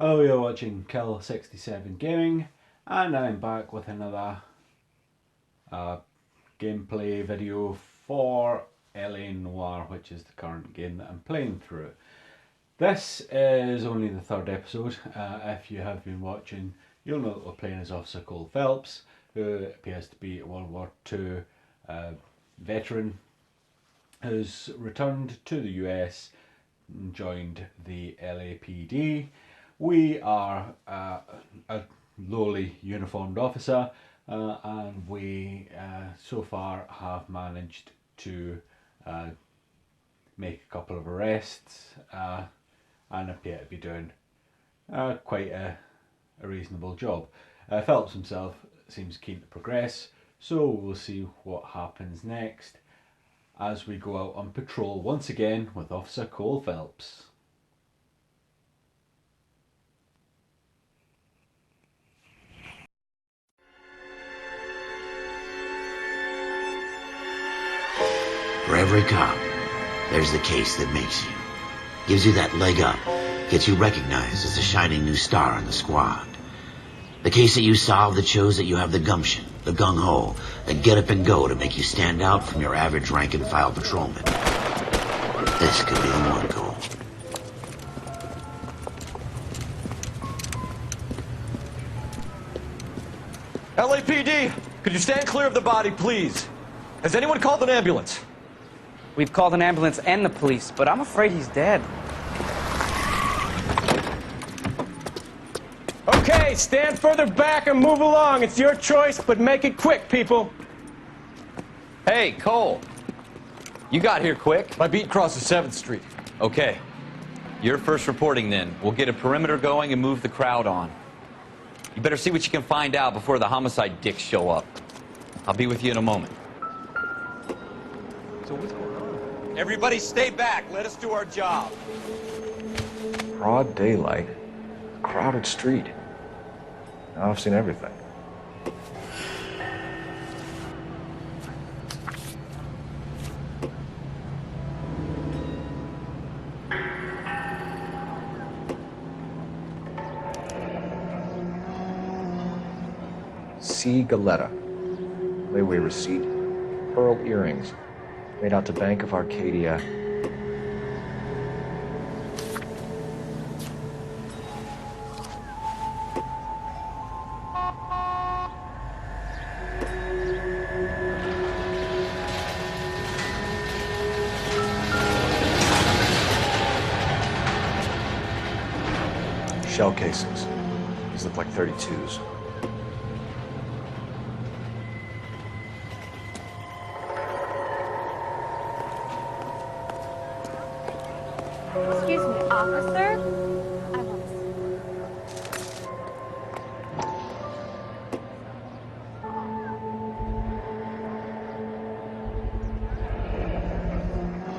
Well, we are watching Kill 67 Gaming, and I'm back with another gameplay video for Noire, which is the current game that I'm playing through. This is only the third episode. If you have been watching, you'll know that we're playing as Officer Cole Phelps, who appears to be a World War II veteran who's returned to the US and joined the LAPD. We are a lowly uniformed officer, and we so far have managed to make a couple of arrests and appear to be doing quite a reasonable job. Phelps himself seems keen to progress, so we'll see what happens next as we go out on patrol once again with Officer Cole Phelps. For every cop, there's the case that makes you. Gives you that leg up, gets you recognized as a shining new star in the squad. The case that you solve that shows that you have the gumption, the gung-ho, the get up and go to make you stand out from your average rank-and-file patrolman. This could be the one, Cole. LAPD, could you stand clear of the body, please? Has anyone called an ambulance? We've called an ambulance and the police, but I'm afraid he's dead. Okay, stand further back and move along. It's your choice, but make it quick, people. Hey, Cole. You got here quick. My beat crosses 7th Street. Okay. You're first reporting then. We'll get a perimeter going and move the crowd on. You better see what you can find out before the homicide dicks show up. I'll be with you in a moment. So what's going on? Everybody stay back. Let us do our job. Broad daylight, crowded street. Now I've seen everything. C. Galetta. Layaway receipt. Pearl earrings. Made out to Bank of Arcadia. Shell casings. These look like 32s. Excuse me, officer? I want to see.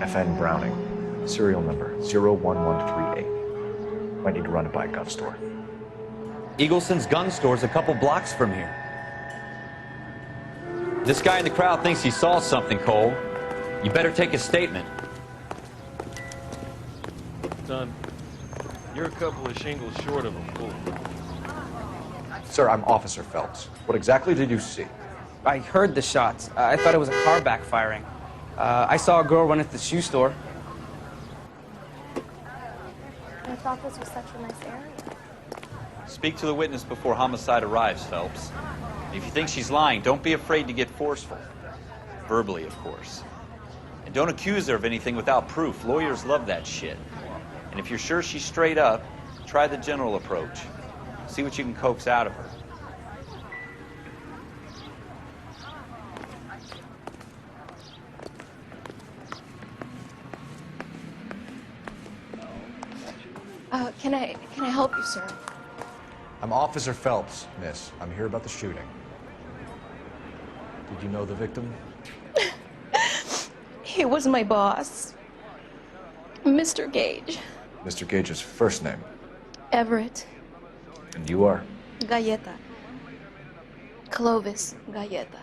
FN Browning. Serial number 01138. Might need to run it by a gun store. Eagleson's gun store's a couple blocks from here. This guy in the crowd thinks he saw something, Cole. You better take a statement. Son, you're a couple of shingles short of a fool. Sir, I'm Officer Phelps. What exactly did you see? I heard the shots. I thought it was a car backfiring. I saw a girl run into the shoe store. I thought this was such a nice area. Speak to the witness before homicide arrives, Phelps. If you think she's lying, don't be afraid to get forceful. Verbally, of course. And don't accuse her of anything without proof. Lawyers love that shit. And if you're sure she's straight up, try the general approach. See what you can coax out of her. Can I help you, sir? I'm Officer Phelps, miss. I'm here about the shooting. Did you know the victim? He was my boss, Mr. Gage. Mr. Gage's first name. Everett. And you are? Galleta. Clovis Galleta.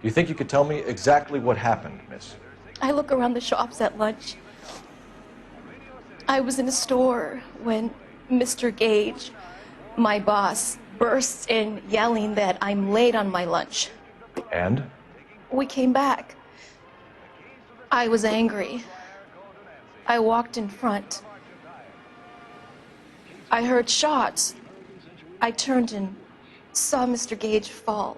Do you think you could tell me exactly what happened, miss? I look around the shops at lunch. I was in a store when Mr. Gage, my boss, bursts in yelling that I'm late on my lunch. And? We came back. I was angry. I walked in front. I heard shots. I turned and saw Mr. Gage fall.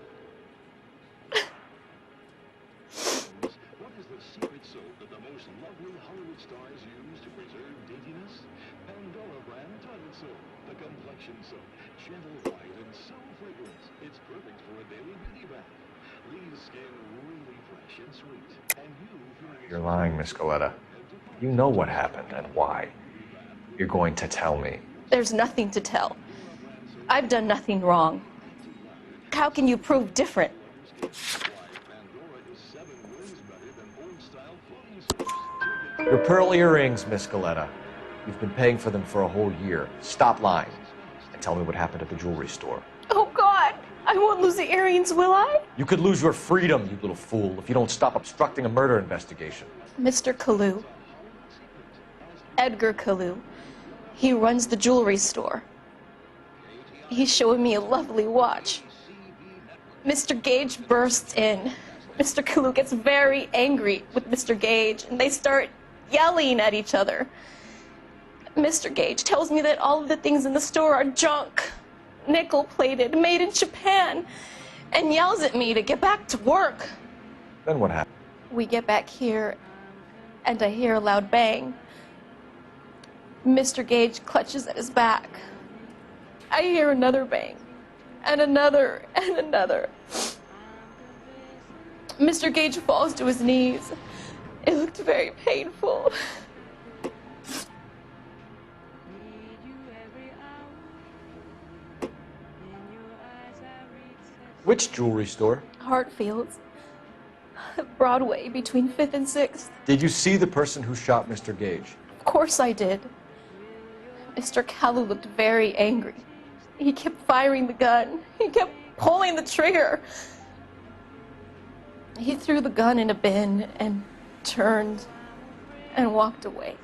You're lying, Miss Coletta. You know what happened and why. You're going to tell me. There's nothing to tell. I've done nothing wrong. How can you prove different? Your pearl earrings, Miss Coletta. You've been paying for them for a whole year. Stop lying and tell me what happened at the jewelry store. Oh, God. I won't lose the earrings, will I? You could lose your freedom, you little fool, if you don't stop obstructing a murder investigation. Mr. Kalu. Edgar Kalu. He runs the jewelry store. He's showing me a lovely watch. Mr. Gage bursts in. Mr. Kalu gets very angry with Mr. Gage, and they start yelling at each other. Mr. Gage tells me that all of the things in the store are junk, nickel-plated, made in Japan, and yells at me to get back to work. Then what happened? We get back here, and I hear a loud bang. Mr. Gage clutches at his back. I hear another bang, and another, and another. Mr. Gage falls to his knees. It looked very painful. Which jewelry store? Hartfield's. Broadway, between 5th and 6th. Did you see the person who shot Mr. Gage? Of course I did. Mr. Kalu looked very angry. He kept firing the gun. He kept pulling the trigger. He threw the gun in a bin and turned and walked away.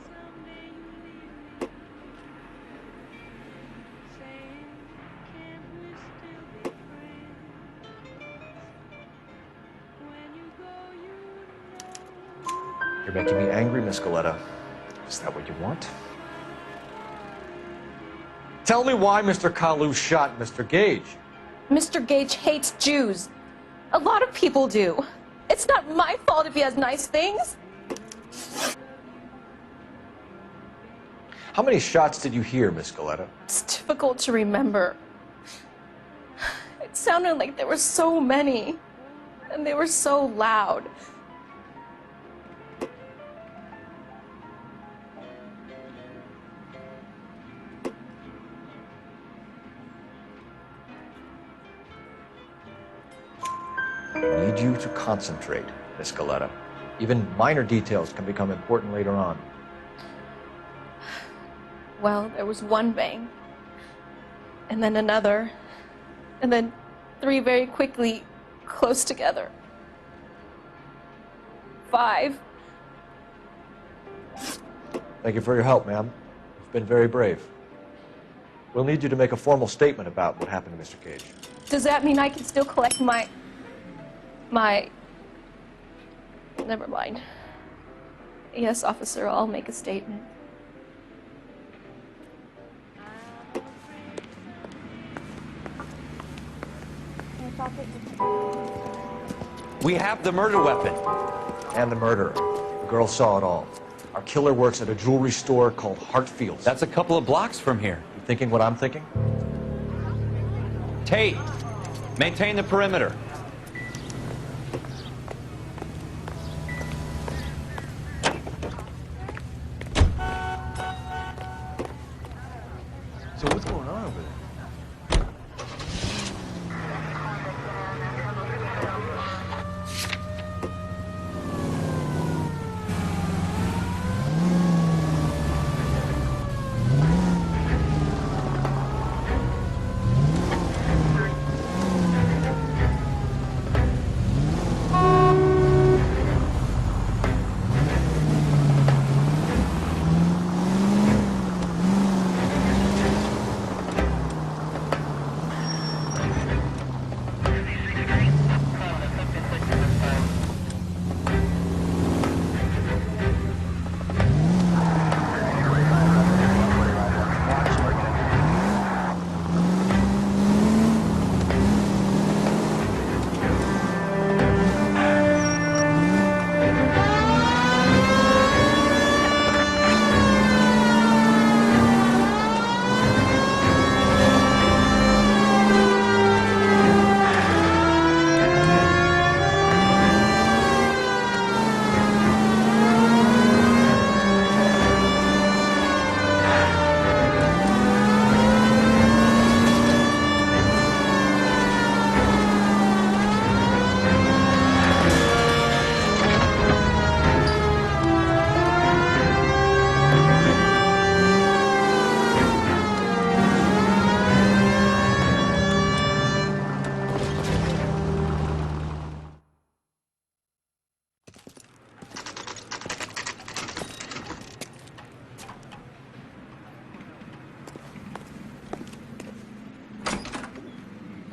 You're making me angry, Miss Coletta. Is that what you want? Tell me why Mr. Kalu shot Mr. Gage. Mr. Gage hates Jews. A lot of people do. It's not my fault if he has nice things. How many shots did you hear, Miss Coletta? It's difficult to remember. It sounded like there were so many, and they were so loud. I need you to concentrate, Miss Coletta. Even minor details can become important later on. Well, there was one bang, and then another, and then 3 very quickly, close together. 5. Thank you for your help, ma'am. You've been very brave. We'll need you to make a formal statement about what happened to Mr. Gage. Does that mean I can still collect my... Never mind. Yes, officer, I'll make a statement. We have the murder weapon. And the murderer. The girl saw it all. Our killer works at a jewelry store called Hartfield's. That's a couple of blocks from here. You thinking what I'm thinking? Tate, maintain the perimeter. So what's going on over there?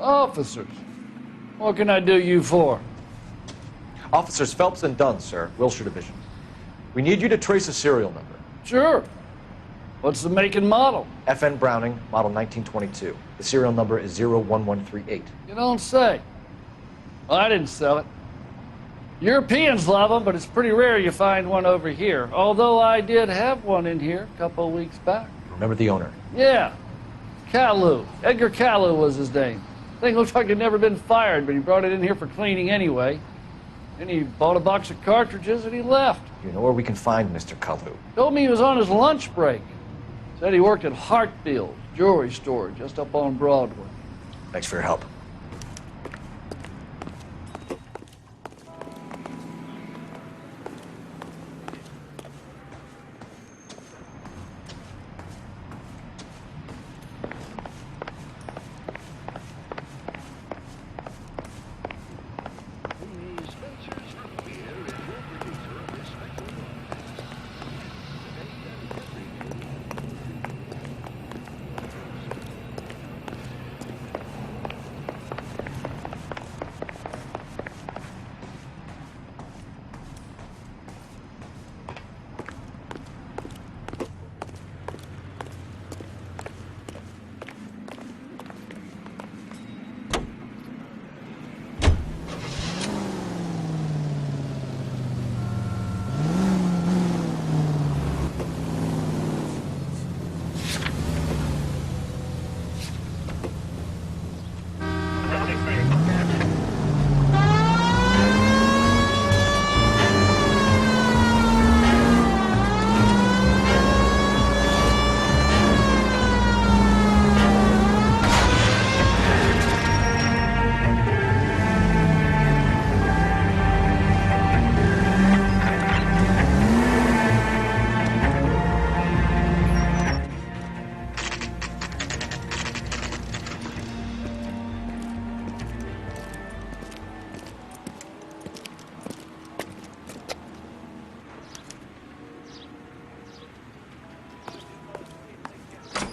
Officers. What can I do you for? Officers Phelps and Dunn, sir, Wilshire Division. We need you to trace a serial number. Sure. What's the make and model? FN Browning, model 1922. The serial number is 01138. You don't say. Well, I didn't sell it. Europeans love them, but it's pretty rare you find one over here. Although I did have one in here a couple of weeks back. Remember the owner? Yeah. Kalu. Edgar Kalu was his name. Thing looked like he'd never been fired, but he brought it in here for cleaning anyway. Then he bought a box of cartridges and he left. You know where we can find Mr. Kalu? Told me he was on his lunch break. Said he worked at Hartfield's jewelry store just up on Broadway. Thanks for your help.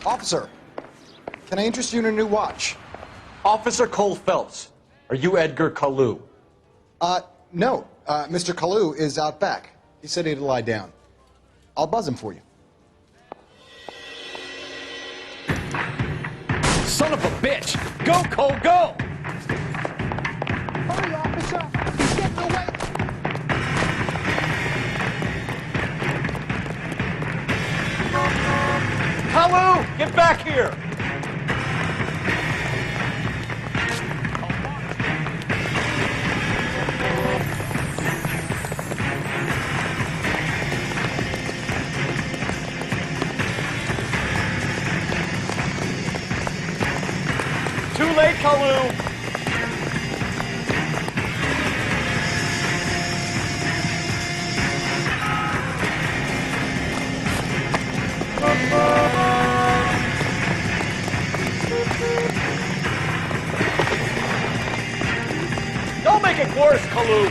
Officer, can I interest you in a new watch? Officer Cole Phelps, are you Edgar Kalu? No. Mr. Kalu is out back. He said he'd lie down. I'll buzz him for you. Son of a bitch! Go, Cole, go! Hurry, officer! He's getting away! Kalu, get back here! Too late, Kalu! Don't make it worse, Kalu!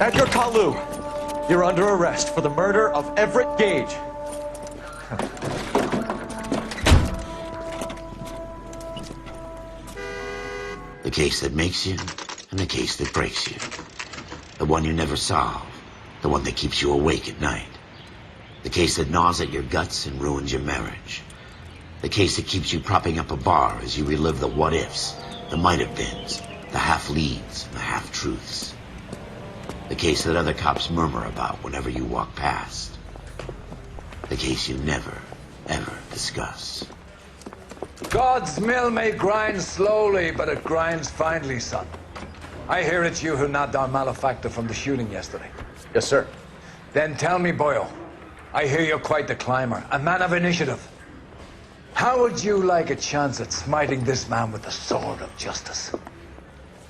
Edgar Kalu, you're under arrest for the murder of Everett Gage. The case that makes you and the case that breaks you. The one you never solve. The one that keeps you awake at night. The case that gnaws at your guts and ruins your marriage. The case that keeps you propping up a bar as you relive the what-ifs, the might-have-beens, the half-leads, and the half-truths. The case that other cops murmur about whenever you walk past. The case you never, ever discuss. God's mill may grind slowly, but it grinds finely, son. I hear it's you who nabbed our malefactor from the shooting yesterday. Yes, sir. Then tell me, Boyle, I hear you're quite the climber, a man of initiative. How would you like a chance at smiting this man with the sword of justice?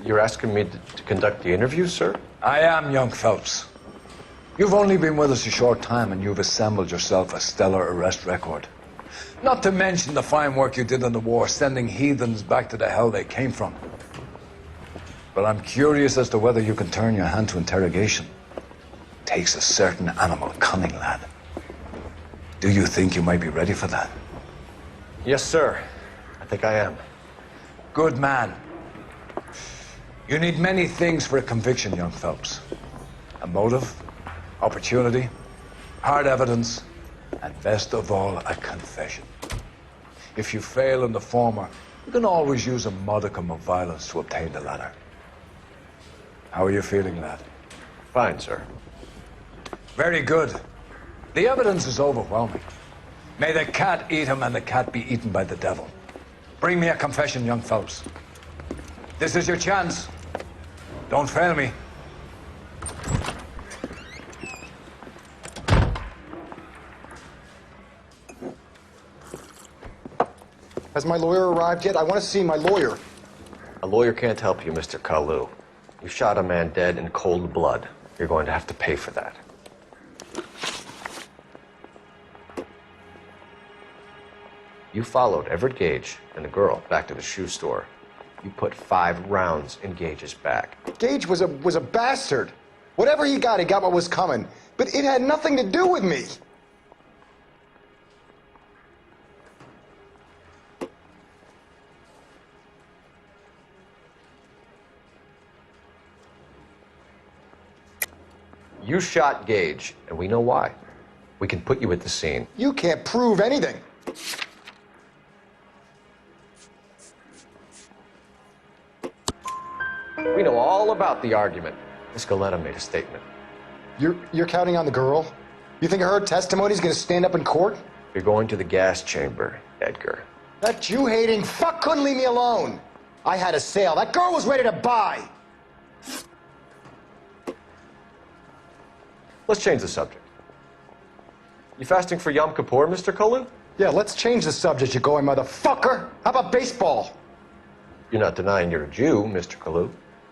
You're asking me to conduct the interview, sir? I am, young Phelps. You've only been with us a short time and you've assembled yourself a stellar arrest record. Not to mention the fine work you did in the war, sending heathens back to the hell they came from. But I'm curious as to whether you can turn your hand to interrogation. Takes a certain animal cunning, lad. Do you think you might be ready for that? Yes, sir. I think I am. Good man. You need many things for a conviction, young Phelps. A motive, opportunity, hard evidence, and best of all, a confession. If you fail in the former, you can always use a modicum of violence to obtain the latter. How are you feeling, lad? Fine, sir. Very good. The evidence is overwhelming. May the cat eat him and the cat be eaten by the devil. Bring me a confession, young Phelps. This is your chance. Don't fail me. Has my lawyer arrived yet? I want to see my lawyer. A lawyer can't help you, Mr. Kalu. You shot a man dead in cold blood. You're going to have to pay for that. You followed Everett Gage and the girl back to the shoe store. You put 5 rounds in Gage's back. Gage was a bastard. Whatever he got what was coming. But it had nothing to do with me. You shot Gage, and we know why. We can put you at the scene. You can't prove anything. We know all about the argument. Miss Galetta made a statement. You're counting on the girl? You think her testimony is going to stand up in court? You're going to the gas chamber, Edgar. That Jew-hating fuck couldn't leave me alone. I had a sale. That girl was ready to buy. Let's change the subject. You fasting for Yom Kippur, Mr. Kalu? Yeah, let's change the subject, you going motherfucker. How about baseball? You're not denying you're a Jew, Mr. Kalu.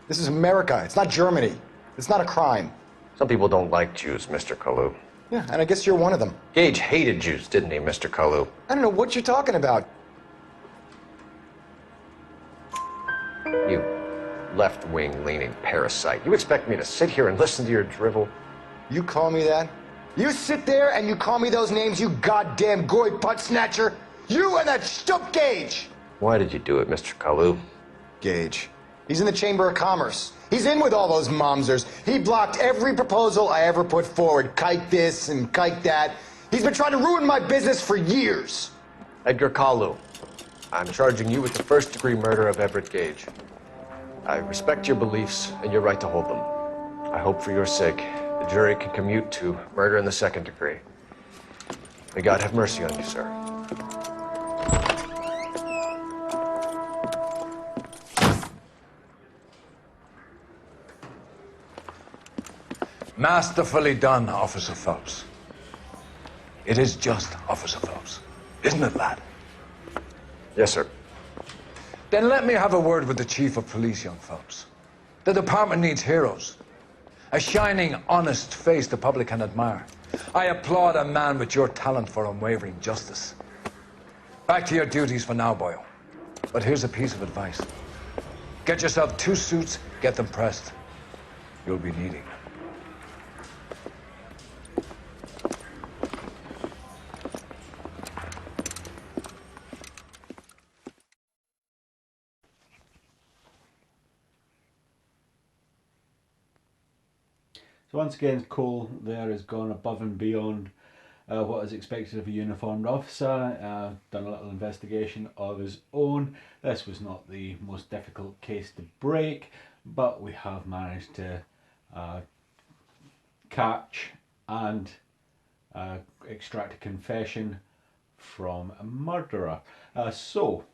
This is America. It's not Germany. It's not a crime. Some people don't like Jews, Mr. Kalu. Yeah, and I guess you're one of them. Gage hated Jews, didn't he, Mr. Kalu? I don't know what you're talking about. You left-wing leaning parasite. You expect me to sit here and listen to your drivel? You call me that? You sit there and you call me those names, you goddamn goy butt snatcher? You and that stup Gage! Why did you do it, Mr. Kalu? Gage. He's in the Chamber of Commerce. He's in with all those momsers. He blocked every proposal I ever put forward. Kite this and kite that. He's been trying to ruin my business for years. Edgar Kalu, I'm charging you with the first-degree murder of Everett Gage. I respect your beliefs and your right to hold them. I hope for your sake the jury can commute to murder in the second degree. May God have mercy on you, sir. Masterfully done, Officer Phelps. It is just Officer Phelps, isn't it, lad? Yes, sir. Then let me have a word with the Chief of Police, young Phelps. The department needs heroes. A shining, honest face the public can admire. I applaud a man with your talent for unwavering justice. Back to your duties for now, Boyle. But here's a piece of advice. Get yourself 2 suits, get them pressed. You'll be needing them. So once again, Cole there has gone above and beyond what is expected of a uniformed officer, done a little investigation of his own. This was not the most difficult case to break, but we have managed to catch and extract a confession from a murderer. So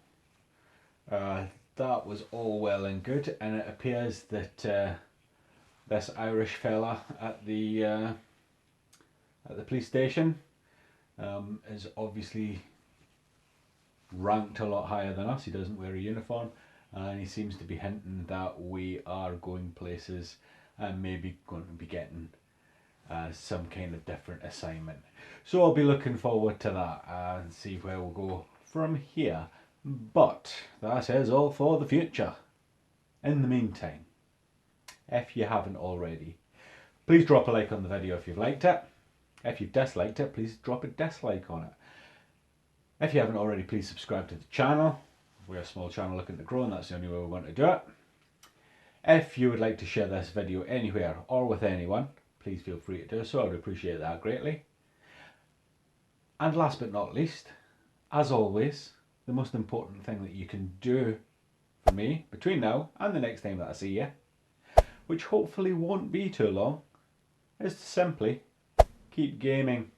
that was all well and good, and it appears that this Irish fella at the police station is obviously ranked a lot higher than us. He doesn't wear a uniform, and he seems to be hinting that we are going places and maybe going to be getting some kind of different assignment. So I'll be looking forward to that and see where we'll go from here. But that is all for the future. In the meantime, if you haven't already, please drop a like on the video if you've liked it. If you've disliked it, please drop a dislike on it. If you haven't already, please subscribe to the channel. We're a small channel looking to grow, and that's the only way we want to do it. If you would like to share this video anywhere or with anyone, please feel free to do so. I would appreciate that greatly. And last but not least, as always, the most important thing that you can do for me between now and the next time that I see you, which hopefully won't be too long, is to simply keep gaming.